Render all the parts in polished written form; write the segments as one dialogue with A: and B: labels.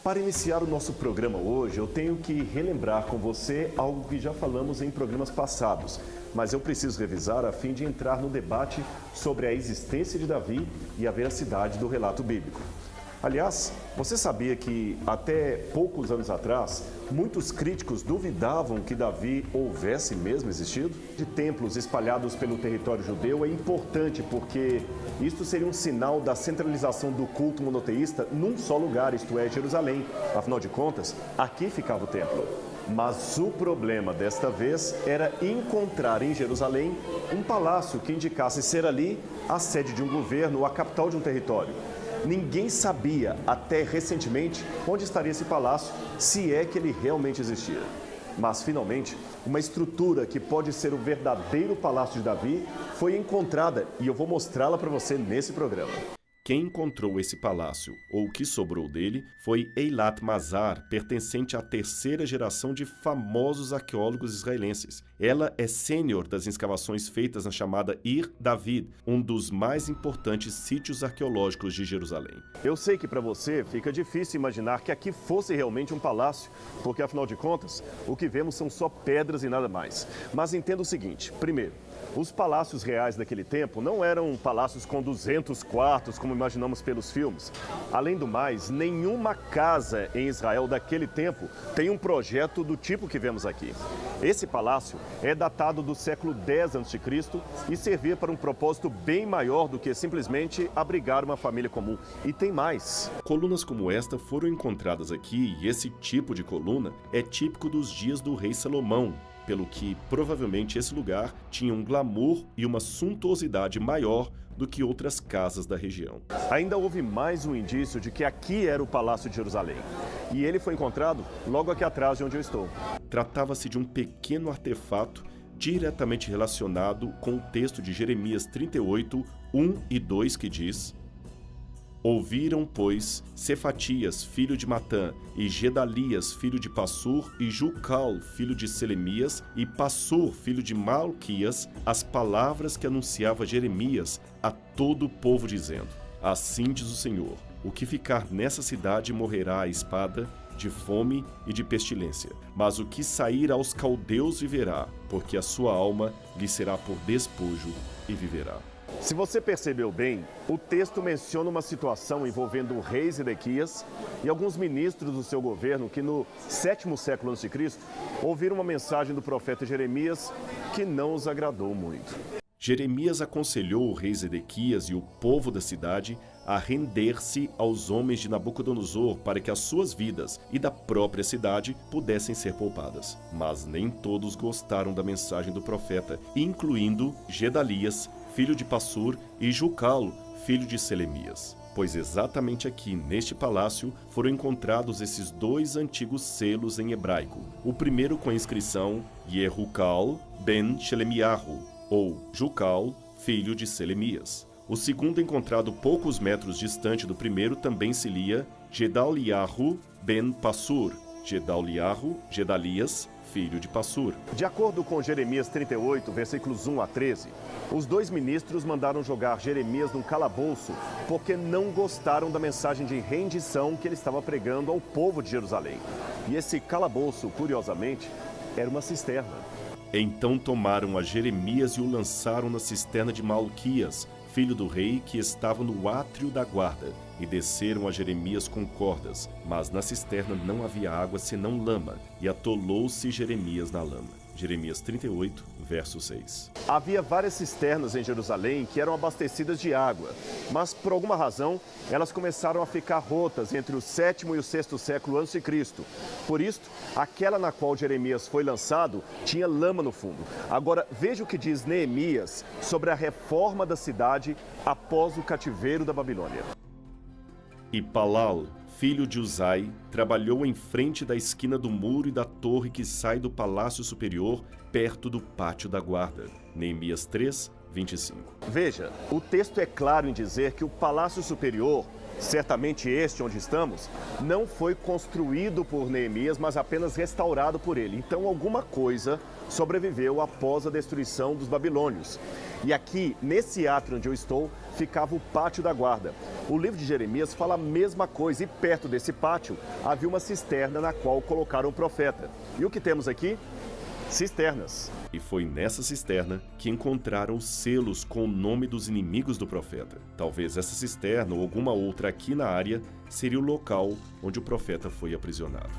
A: Para iniciar o nosso programa hoje, eu tenho que relembrar com você algo que já falamos em programas passados, mas eu preciso revisar a fim de entrar no debate sobre a existência de Davi e a veracidade do relato bíblico. Aliás, você sabia que até poucos anos atrás, muitos críticos duvidavam que Davi houvesse mesmo existido? De templos espalhados pelo território judeu é importante porque isto seria um sinal da centralização do culto monoteísta num só lugar, isto é, Jerusalém. Afinal de contas, aqui ficava o templo. Mas o problema desta vez era encontrar em Jerusalém um palácio que indicasse ser ali a sede de um governo ou a capital de um território. Ninguém sabia, até recentemente, onde estaria esse palácio, se é que ele realmente existia. Mas, finalmente, uma estrutura que pode ser o verdadeiro Palácio de Davi foi encontrada e eu vou mostrá-la para você nesse programa.
B: Quem encontrou esse palácio, ou o que sobrou dele, foi Eilat Mazar, pertencente à terceira geração de famosos arqueólogos israelenses. Ela é sênior das escavações feitas na chamada Ir David, um dos mais importantes sítios arqueológicos de Jerusalém.
A: Eu sei que para você fica difícil imaginar que aqui fosse realmente um palácio, porque afinal de contas, o que vemos são só pedras e nada mais. Mas entenda o seguinte, primeiro, os palácios reais daquele tempo não eram palácios com 200 quartos, como imaginamos pelos filmes. Além do mais, nenhuma casa em Israel daquele tempo tem um projeto do tipo que vemos aqui. Esse palácio é datado do século X a.C. e servia para um propósito bem maior do que simplesmente abrigar uma família comum. E tem mais.
B: Colunas como esta foram encontradas aqui e esse tipo de coluna é típico dos dias do rei Salomão, pelo que provavelmente esse lugar tinha um glamour e uma suntuosidade maior do que outras casas da região.
A: Ainda houve mais um indício de que aqui era o Palácio de Jerusalém. E ele foi encontrado logo aqui atrás de onde eu estou.
B: Tratava-se de um pequeno artefato diretamente relacionado com o texto de Jeremias 38, 1 e 2, que diz: Ouviram, pois, Cefatias, filho de Matã, e Gedalias, filho de Passur, e Jucal, filho de Selemias, e Passur, filho de Malquias, as palavras que anunciava Jeremias a todo o povo, dizendo: Assim diz o Senhor, o que ficar nessa cidade morrerá à espada, de fome e de pestilência. Mas o que sair aos caldeus viverá, porque a sua alma lhe será por despojo e viverá.
A: Se você percebeu bem, o texto menciona uma situação envolvendo o rei Zedequias e alguns ministros do seu governo que no 7º século a.C. ouviram uma mensagem do profeta Jeremias que não os agradou muito.
B: Jeremias aconselhou o rei Zedequias e o povo da cidade a render-se aos homens de Nabucodonosor para que as suas vidas e da própria cidade pudessem ser poupadas. Mas nem todos gostaram da mensagem do profeta, incluindo Gedalias, filho de Passur, e Jucal, filho de Selemias. Pois exatamente aqui, neste palácio, foram encontrados esses dois antigos selos em hebraico. O primeiro com a inscrição Yehucal ben Shelemiahu, ou Jucal, filho de Selemias. O segundo, encontrado poucos metros distante do primeiro, também se lia Gedaliahu ben Passur, Gedalias, filho de Passur.
A: De acordo com Jeremias 38, versículos 1 a 13, os dois ministros mandaram jogar Jeremias num calabouço porque não gostaram da mensagem de rendição que ele estava pregando ao povo de Jerusalém. E esse calabouço, curiosamente, era uma cisterna.
B: Então tomaram a Jeremias e o lançaram na cisterna de Malquias, filho do rei, que estava no átrio da guarda, e desceram a Jeremias com cordas, mas na cisterna não havia água senão lama, e atolou-se Jeremias na lama. Jeremias 38, verso 6.
A: Havia várias cisternas em Jerusalém que eram abastecidas de água, mas por alguma razão elas começaram a ficar rotas entre o 7º e o 6º século a.C. Por isso, aquela na qual Jeremias foi lançado tinha lama no fundo. Agora, veja o que diz Neemias sobre a reforma da cidade após o cativeiro da Babilônia.
B: E Palal, filho de Uzai, trabalhou em frente da esquina do muro e da torre que sai do palácio superior, perto do pátio da guarda. Neemias 3, 25.
A: Veja, o texto é claro em dizer que o palácio superior certamente este onde estamos, não foi construído por Neemias, mas apenas restaurado por ele. Então alguma coisa sobreviveu após a destruição dos babilônios. E aqui, nesse átrio onde eu estou, ficava o pátio da guarda. O livro de Jeremias fala a mesma coisa e perto desse pátio havia uma cisterna na qual colocaram o profeta. E o que temos aqui? Cisternas.
B: E foi nessa cisterna que encontraram selos com o nome dos inimigos do profeta. Talvez essa cisterna ou alguma outra aqui na área seria o local onde o profeta foi aprisionado.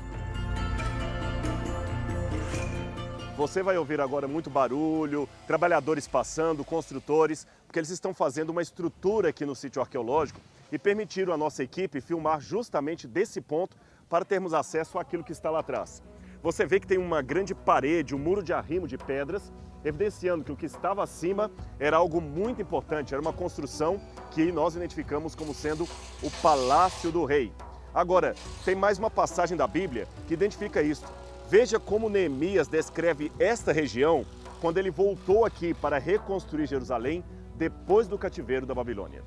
A: Você vai ouvir agora muito barulho, trabalhadores passando, construtores, porque eles estão fazendo uma estrutura aqui no sítio arqueológico e permitiram à nossa equipe filmar justamente desse ponto para termos acesso àquilo que está lá atrás. Você vê que tem uma grande parede, um muro de arrimo de pedras, evidenciando que o que estava acima era algo muito importante, era uma construção que nós identificamos como sendo o Palácio do Rei. Agora, tem mais uma passagem da Bíblia que identifica isso. Veja como Neemias descreve esta região quando ele voltou aqui para reconstruir Jerusalém depois do cativeiro da Babilônia.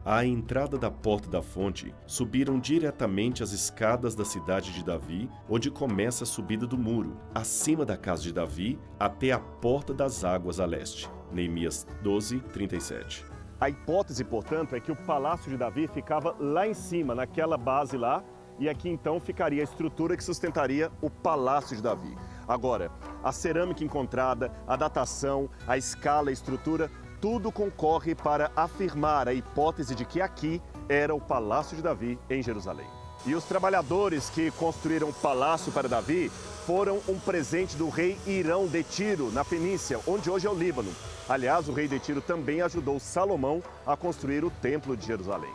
B: À entrada da porta da fonte, subiram diretamente as escadas da cidade de Davi, onde começa a subida do muro, acima da casa de Davi, até a porta das águas a leste. Neemias 12, 37.
A: A hipótese, portanto, é que o Palácio de Davi ficava lá em cima, naquela base lá, e aqui então ficaria a estrutura que sustentaria o Palácio de Davi. Agora, a cerâmica encontrada, a datação, a escala, a estrutura, tudo concorre para afirmar a hipótese de que aqui era o Palácio de Davi em Jerusalém. E os trabalhadores que construíram o palácio para Davi foram um presente do rei Hirão de Tiro, na Fenícia, onde hoje é o Líbano. Aliás, o rei de Tiro também ajudou Salomão a construir o Templo de Jerusalém.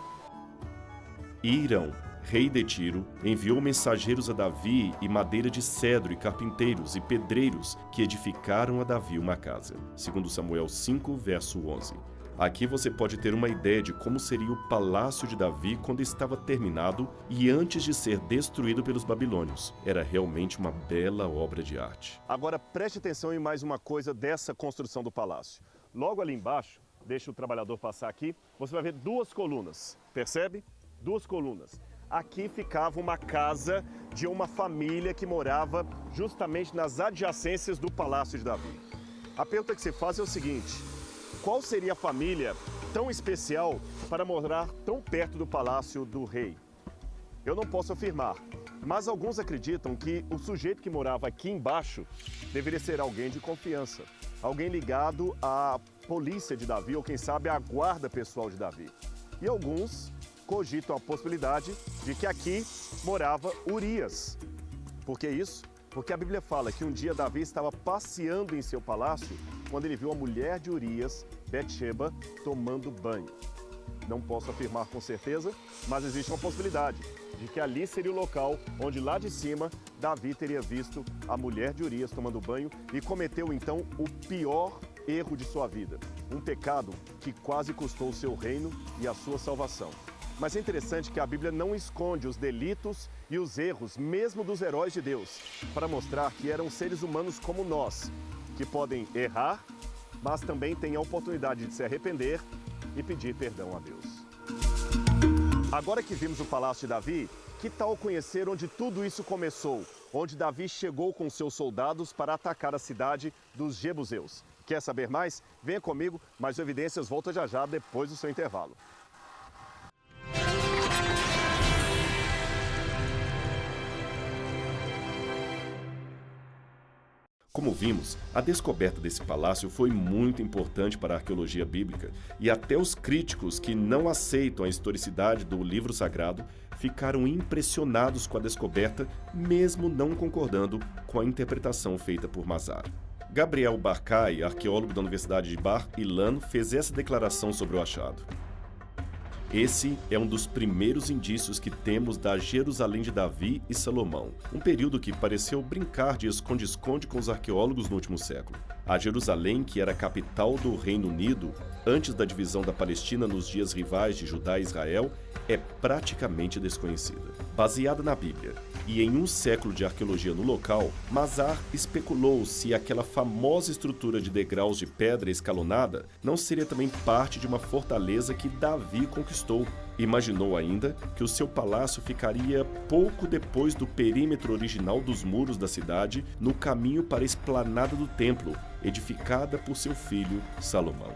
B: Hirão, rei de Tiro, enviou mensageiros a Davi e madeira de cedro e carpinteiros e pedreiros que edificaram a Davi uma casa. Segundo Samuel 5, verso 11. Aqui você pode ter uma ideia de como seria o Palácio de Davi quando estava terminado e antes de ser destruído pelos babilônios. Era realmente uma bela obra de arte.
A: Agora preste atenção em mais uma coisa dessa construção do palácio. Logo ali embaixo, deixa o trabalhador passar aqui, você vai ver duas colunas, percebe? Duas colunas. Aqui ficava uma casa de uma família que morava justamente nas adjacências do Palácio de Davi. A pergunta que se faz é o seguinte: qual seria a família tão especial para morar tão perto do Palácio do Rei? Eu não posso afirmar, mas alguns acreditam que o sujeito que morava aqui embaixo deveria ser alguém de confiança, alguém ligado à polícia de Davi ou quem sabe à guarda pessoal de Davi. E alguns cogitam a possibilidade de que aqui morava Urias. Por que isso? Porque a Bíblia fala que um dia Davi estava passeando em seu palácio quando ele viu a mulher de Urias, Betseba, tomando banho. Não posso afirmar com certeza, mas existe uma possibilidade de que ali seria o local onde lá de cima Davi teria visto a mulher de Urias tomando banho e cometeu então o pior erro de sua vida. Um pecado que quase custou o seu reino e a sua salvação. Mas é interessante que a Bíblia não esconde os delitos e os erros, mesmo dos heróis de Deus, para mostrar que eram seres humanos como nós, que podem errar, mas também têm a oportunidade de se arrepender e pedir perdão a Deus. Agora que vimos o Palácio de Davi, que tal conhecer onde tudo isso começou? Onde Davi chegou com seus soldados para atacar a cidade dos Jebuseus. Quer saber mais? Venha comigo, mas o Evidências volta já já depois do seu intervalo.
B: Como vimos, a descoberta desse palácio foi muito importante para a arqueologia bíblica e até os críticos que não aceitam a historicidade do livro sagrado ficaram impressionados com a descoberta, mesmo não concordando com a interpretação feita por Mazar. Gabriel Barkay, arqueólogo da Universidade de Bar Ilan, fez essa declaração sobre o achado. Esse é um dos primeiros indícios que temos da Jerusalém de Davi e Salomão, um período que pareceu brincar de esconde-esconde com os arqueólogos no último século. A Jerusalém, que era a capital do Reino Unido, antes da divisão da Palestina nos dias rivais de Judá e Israel, é praticamente desconhecida. Baseada na Bíblia e em um século de arqueologia no local, Mazar especulou se aquela famosa estrutura de degraus de pedra escalonada não seria também parte de uma fortaleza que Davi conquistou, Imaginou ainda que o seu palácio ficaria pouco depois do perímetro original dos muros da cidade, no caminho para a esplanada do templo, edificada por seu filho Salomão.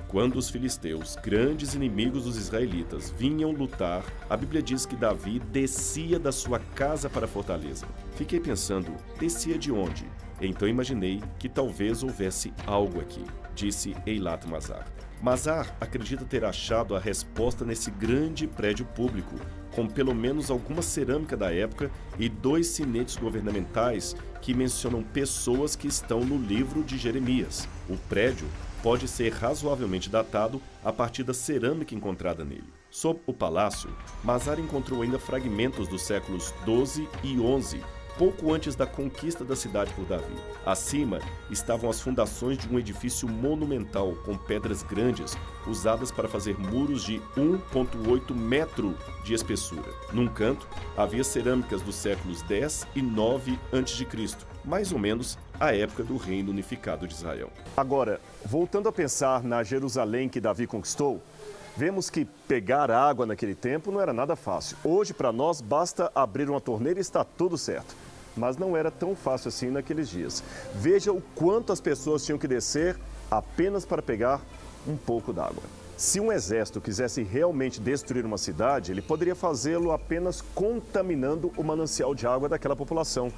B: Quando os filisteus, grandes inimigos dos israelitas, vinham lutar, a Bíblia diz que Davi descia da sua casa para a fortaleza. Fiquei pensando, descia de onde? Então imaginei que talvez houvesse algo aqui, disse Eilat Mazar. Mazar acredita ter achado a resposta nesse grande prédio público, com pelo menos alguma cerâmica da época e 2 sinetes governamentais que mencionam pessoas que estão no livro de Jeremias. O prédio pode ser razoavelmente datado a partir da cerâmica encontrada nele. Sob o palácio, Mazar encontrou ainda fragmentos dos séculos 12 e 11, pouco antes da conquista da cidade por Davi. Acima estavam as fundações de um edifício monumental com pedras grandes, usadas para fazer muros de 1,8 metro de espessura. Num canto, havia cerâmicas dos séculos 10 e 9 a.C., mais ou menos a época do Reino Unificado de Israel.
A: Agora, voltando a pensar na Jerusalém que Davi conquistou, vemos que pegar água naquele tempo não era nada fácil. Hoje, para nós, basta abrir uma torneira e está tudo certo. Mas não era tão fácil assim naqueles dias. Veja o quanto as pessoas tinham que descer apenas para pegar um pouco d'água. Se um exército quisesse realmente destruir uma cidade, ele poderia fazê-lo apenas contaminando o manancial de água daquela população.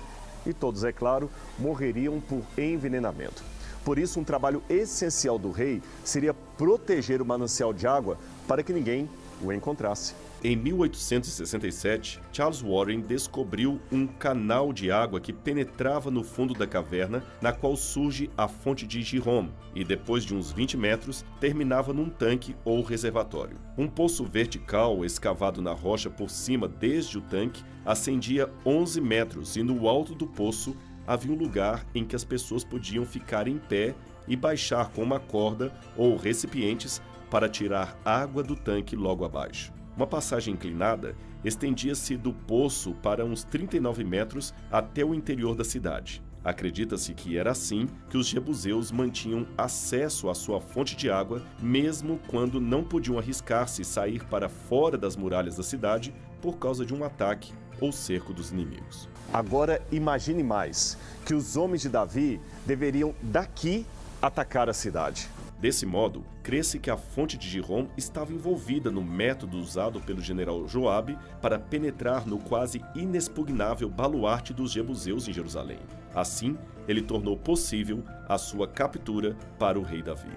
A: E todos, é claro, morreriam por envenenamento. Por isso, um trabalho essencial do rei seria proteger o manancial de água para que ninguém o encontrasse.
B: Em 1867, Charles Warren descobriu um canal de água que penetrava no fundo da caverna, na qual surge a fonte de Gihon, e depois de uns 20 metros, terminava num tanque ou reservatório. Um poço vertical, escavado na rocha por cima desde o tanque, ascendia 11 metros e no alto do poço havia um lugar em que as pessoas podiam ficar em pé e baixar com uma corda ou recipientes para tirar água do tanque logo abaixo. Uma passagem inclinada estendia-se do poço para uns 39 metros até o interior da cidade. Acredita-se que era assim que os jebuseus mantinham acesso à sua fonte de água, mesmo quando não podiam arriscar-se sair para fora das muralhas da cidade por causa de um ataque ou cerco dos inimigos.
A: Agora imagine mais, que os homens de Davi deveriam daqui atacar a cidade.
B: Desse modo, crê-se que a fonte de Gihon estava envolvida no método usado pelo general Joabe para penetrar no quase inexpugnável baluarte dos jebuseus em Jerusalém. Assim, ele tornou possível a sua captura para o rei Davi.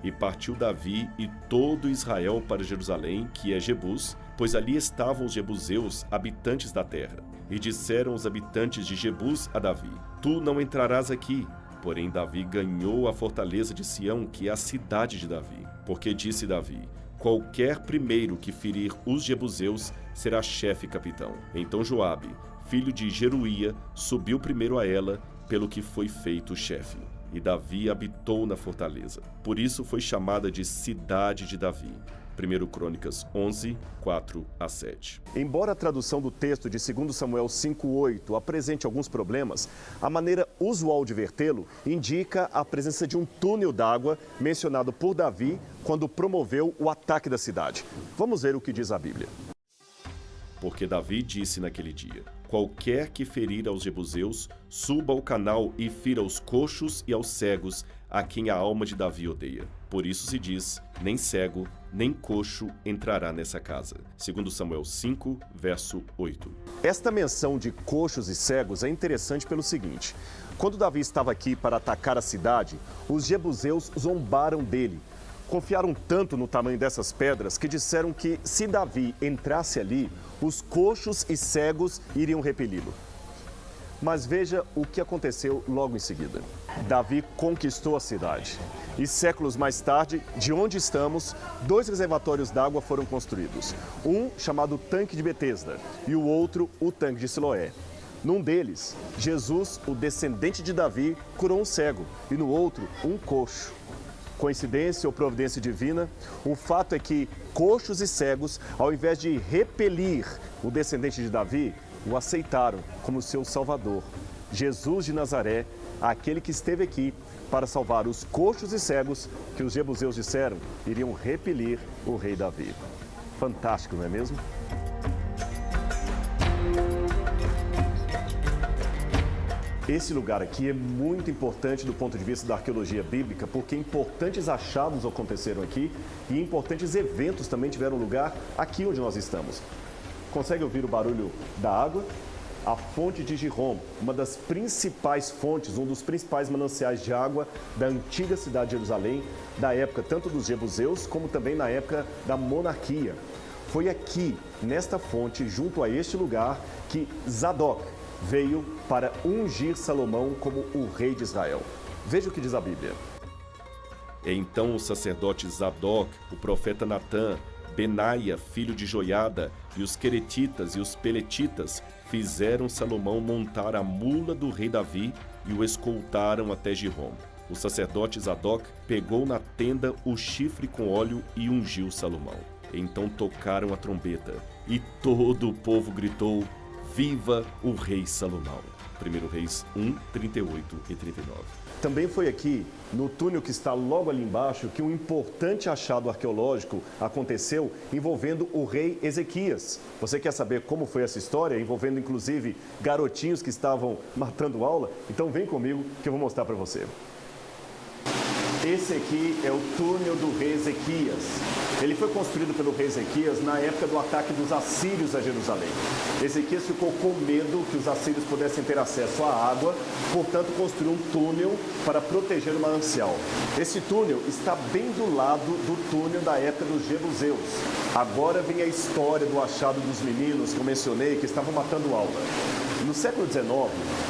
B: E partiu Davi e todo Israel para Jerusalém, que é Jebus, pois ali estavam os jebuseus, habitantes da terra. E disseram os habitantes de Jebus a Davi: Tu não entrarás aqui. Porém, Davi ganhou a fortaleza de Sião, que é a cidade de Davi. Porque disse Davi: Qualquer primeiro que ferir os jebuseus será chefe e capitão. Então Joabe, filho de Jeruía, subiu primeiro a ela, pelo que foi feito chefe. E Davi habitou na fortaleza. Por isso foi chamada de Cidade de Davi. 1 Crônicas 11, 4-7.
A: Embora a tradução do texto de 2 Samuel 5:8 apresente alguns problemas, a maneira usual de vertê-lo indica a presença de um túnel d'água mencionado por Davi quando promoveu o ataque da cidade. Vamos ver o que diz a Bíblia.
B: Porque Davi disse naquele dia: Qualquer que ferir aos jebuseus, suba ao canal e fira aos coxos e aos cegos, a quem a alma de Davi odeia. Por isso se diz: nem cego, nem coxo entrará nessa casa. 2 Samuel 5, verso 8.
A: Esta menção de coxos e cegos é interessante pelo seguinte: quando Davi estava aqui para atacar a cidade, os jebuseus zombaram dele. Confiaram tanto no tamanho dessas pedras que disseram que, se Davi entrasse ali, os coxos e cegos iriam repeli-lo. Mas veja o que aconteceu logo em seguida. Davi conquistou a cidade. E séculos mais tarde, de onde estamos, 2 reservatórios d'água foram construídos. Um chamado Tanque de Betesda e o outro, o Tanque de Siloé. Num deles, Jesus, o descendente de Davi, curou um cego e no outro, um coxo. Coincidência ou providência divina? O fato é que coxos e cegos, ao invés de repelir o descendente de Davi, o aceitaram como seu salvador. Jesus de Nazaré, aquele que esteve aqui para salvar os coxos e cegos que os jebuseus disseram iriam repelir o rei Davi. Fantástico, não é mesmo? Esse lugar aqui é muito importante do ponto de vista da arqueologia bíblica, porque importantes achados aconteceram aqui e importantes eventos também tiveram lugar aqui onde nós estamos. Consegue ouvir o barulho da água? A fonte de Gihom, uma das principais fontes, um dos principais mananciais de água da antiga cidade de Jerusalém, da época tanto dos jebuseus como também na época da monarquia. Foi aqui, nesta fonte, junto a este lugar, que Zadok veio para ungir Salomão como o rei de Israel. Veja o que diz a Bíblia.
B: Então o sacerdote Zadok, o profeta Natã, Benaia, filho de Joiada, e os queretitas e os peletitas fizeram Salomão montar a mula do rei Davi e o escoltaram até Gihom. O sacerdote Zadok pegou na tenda o chifre com óleo e ungiu Salomão. Então tocaram a trombeta e todo o povo gritou: Viva o rei Salomão! 1 Reis 1, 38 e 39.
A: Também foi aqui, no túnel que está logo ali embaixo, que um importante achado arqueológico aconteceu envolvendo o rei Ezequias. Você quer saber como foi essa história, envolvendo inclusive garotinhos que estavam matando aula? Então vem comigo que eu vou mostrar para você. Esse aqui é o túnel do rei Ezequias. Ele foi construído pelo rei Ezequias na época do ataque dos assírios a Jerusalém. Ezequias ficou com medo que os assírios pudessem ter acesso à água, portanto construiu um túnel para proteger o manancial. Esse túnel está bem do lado do túnel da época dos jebuseus. Agora vem a história do achado dos meninos que eu mencionei, que estavam matando aula. No século XIX,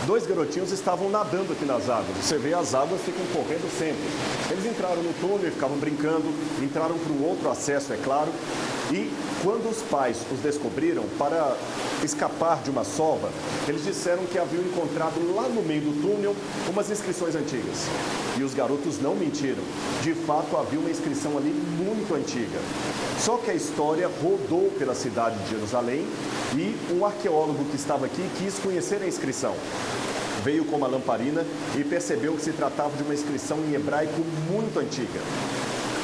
A: dois garotinhos estavam nadando aqui nas águas. Você vê, as águas ficam correndo sempre. Eles entraram no túnel e ficavam brincando, entraram para um outro acesso, é claro. E quando os pais os descobriram, para escapar de uma sova, eles disseram que haviam encontrado lá no meio do túnel umas inscrições antigas. E os garotos não mentiram. De fato, havia uma inscrição ali muito antiga. Só que a história rodou pela cidade de Jerusalém e um arqueólogo que estava aqui quis conhecer a inscrição. Veio com uma lamparina e percebeu que se tratava de uma inscrição em hebraico muito antiga.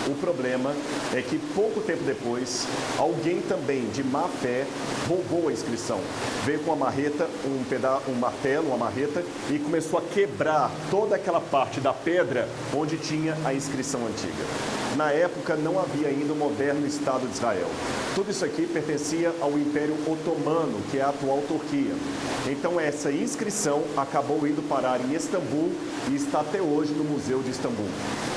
A: O problema é que pouco tempo depois, alguém também de má fé roubou a inscrição. Veio com uma marreta, um martelo, uma marreta, e começou a quebrar toda aquela parte da pedra onde tinha a inscrição antiga. Na época não havia ainda o moderno Estado de Israel. Tudo isso aqui pertencia ao Império Otomano, que é a atual Turquia. Então essa inscrição acabou indo parar em Istambul e está até hoje no Museu de Istambul.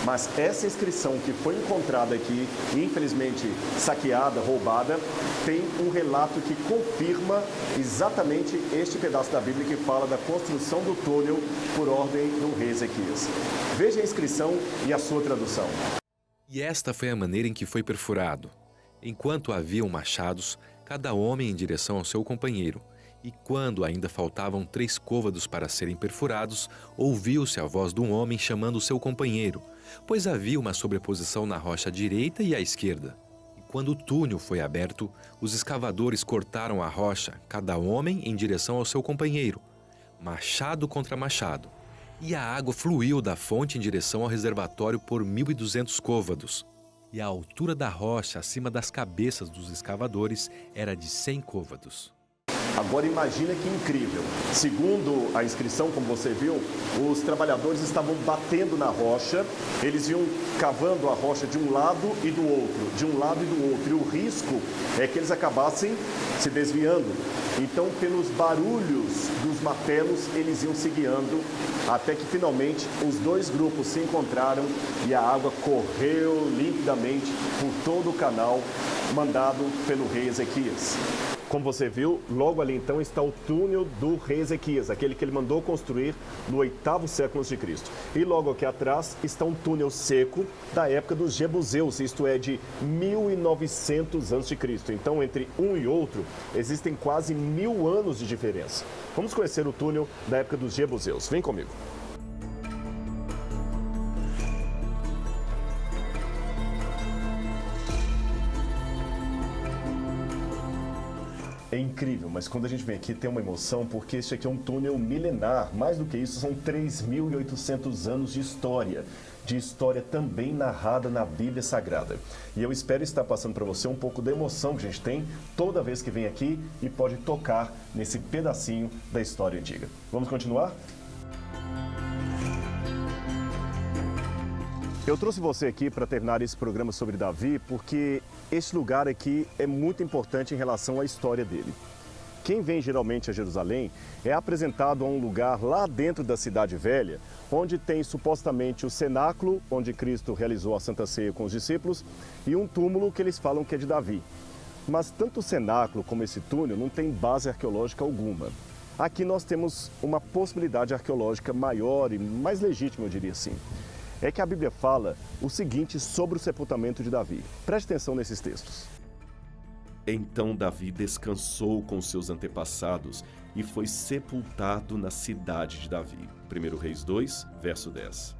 A: Mas essa inscrição que foi encontrada aqui, infelizmente saqueada, roubada, tem um relato que confirma exatamente este pedaço da Bíblia que fala da construção do túnel por ordem do rei Ezequias. Veja a inscrição e a sua tradução.
C: E esta foi a maneira em que foi perfurado. Enquanto haviam machados, cada homem em direção ao seu companheiro, e quando ainda faltavam 3 côvados para serem perfurados, ouviu-se a voz de um homem chamando o seu companheiro, pois havia uma sobreposição na rocha à direita e à esquerda. E quando o túnel foi aberto, os escavadores cortaram a rocha, cada homem em direção ao seu companheiro, machado contra machado. E a água fluiu da fonte em direção ao reservatório por 1.200 côvados. E a altura da rocha acima das cabeças dos escavadores era de 100 côvados.
A: Agora imagina que incrível. Segundo a inscrição, como você viu, os trabalhadores estavam batendo na rocha, eles iam cavando a rocha de um lado e do outro, de um lado e do outro. E o risco é que eles acabassem se desviando. Então, pelos barulhos dos martelos, eles iam se guiando, até que finalmente os dois grupos se encontraram e a água correu limpidamente por todo o canal mandado pelo rei Ezequias. Como você viu, logo ali então está o túnel do rei Ezequias, aquele que ele mandou construir no 8º século a.C. E logo aqui atrás está um túnel seco da época dos jebuseus, isto é, de 1900 a.C. Então, entre um e outro, existem quase 1000 anos de diferença. Vamos conhecer o túnel da época dos jebuseus. Vem comigo. Em incrível, mas quando a gente vem aqui tem uma emoção, porque este aqui é um túnel milenar. Mais do que isso, são 3.800 anos de história também narrada na Bíblia Sagrada. E eu espero estar passando para você um pouco da emoção que a gente tem toda vez que vem aqui e pode tocar nesse pedacinho da história antiga. Vamos continuar? Eu trouxe você aqui para terminar esse programa sobre Davi, porque esse lugar aqui é muito importante em relação à história dele. Quem vem geralmente a Jerusalém é apresentado a um lugar lá dentro da Cidade Velha, onde tem supostamente o cenáculo, onde Cristo realizou a Santa Ceia com os discípulos, e um túmulo que eles falam que é de Davi. Mas tanto o cenáculo como esse túnel não tem base arqueológica alguma. Aqui nós temos uma possibilidade arqueológica maior e mais legítima, eu diria assim. É que a Bíblia fala o seguinte sobre o sepultamento de Davi. Preste atenção nesses textos.
B: Então Davi descansou com seus antepassados e foi sepultado na cidade de Davi. 1 Reis 2, verso 10.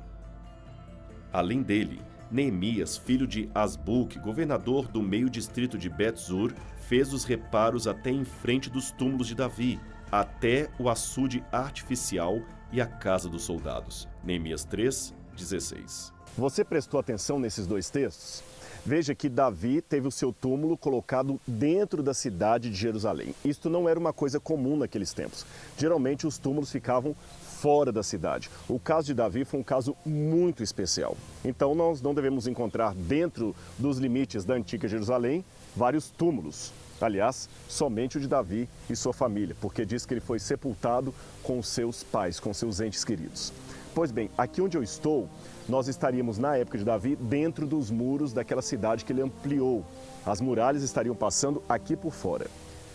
B: Além dele, Neemias, filho de Asbuque, governador do meio distrito de Bet-Zur, fez os reparos até em frente dos túmulos de Davi, até o açude artificial e a casa dos soldados. Neemias 3, 16.
A: Você prestou atenção nesses dois textos? Veja que Davi teve o seu túmulo colocado dentro da cidade de Jerusalém. Isto não era uma coisa comum naqueles tempos. Geralmente os túmulos ficavam fora da cidade. O caso de Davi foi um caso muito especial. Então nós não devemos encontrar dentro dos limites da antiga Jerusalém vários túmulos. Aliás, somente o de Davi e sua família, porque diz que ele foi sepultado com seus pais, com seus entes queridos. Pois bem, aqui onde eu estou, nós estaríamos na época de Davi dentro dos muros daquela cidade que ele ampliou. As muralhas estariam passando aqui por fora.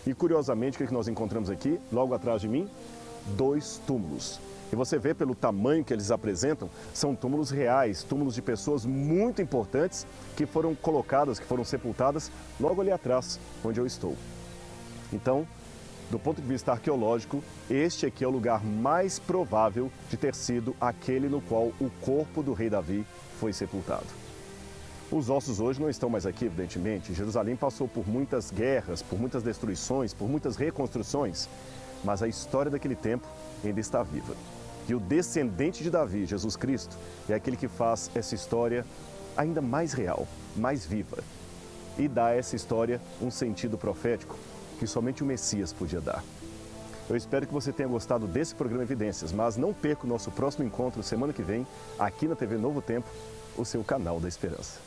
A: E curiosamente, o que nós encontramos aqui, logo atrás de mim? 2 túmulos. E você vê pelo tamanho que eles apresentam, são túmulos reais, túmulos de pessoas muito importantes que foram colocadas, que foram sepultadas logo ali atrás, onde eu estou. Então, do ponto de vista arqueológico, este aqui é o lugar mais provável de ter sido aquele no qual o corpo do rei Davi foi sepultado. Os ossos hoje não estão mais aqui, evidentemente. Jerusalém passou por muitas guerras, por muitas destruições, por muitas reconstruções, mas a história daquele tempo ainda está viva. E o descendente de Davi, Jesus Cristo, é aquele que faz essa história ainda mais real, mais viva, e dá a essa história um sentido profético que somente o Messias podia dar. Eu espero que você tenha gostado desse programa Evidências, mas não perca o nosso próximo encontro semana que vem, aqui na TV Novo Tempo, o seu canal da Esperança.